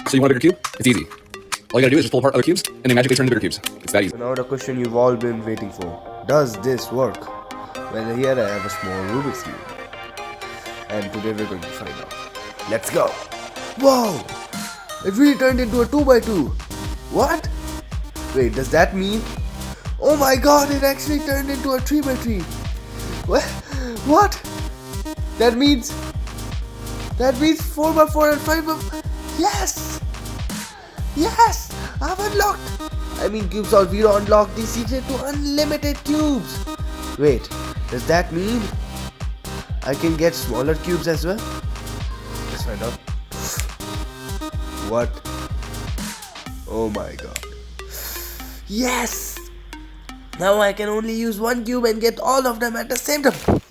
So you want a bigger cube? It's easy. All you gotta do is just pull apart other cubes, and they magically turn into bigger cubes. It's that easy. So now the question you've all been waiting for. Does this work? Well, here I have a small Rubik's Cube. And today we're going to find out. Let's go! Whoa! It really turned into a 2x2. What? Wait, does that mean? Oh my god, it actually turned into a 3x3. What? That means 4x4 and 5x. Yes! Yes! I've unlocked! I mean, CubeSolve Hero unlocked the secret to unlimited cubes. Wait, does that mean I can get smaller cubes as well? Let's find out. What? Oh my god. Yes! Now I can only use one cube and get all of them at the same time.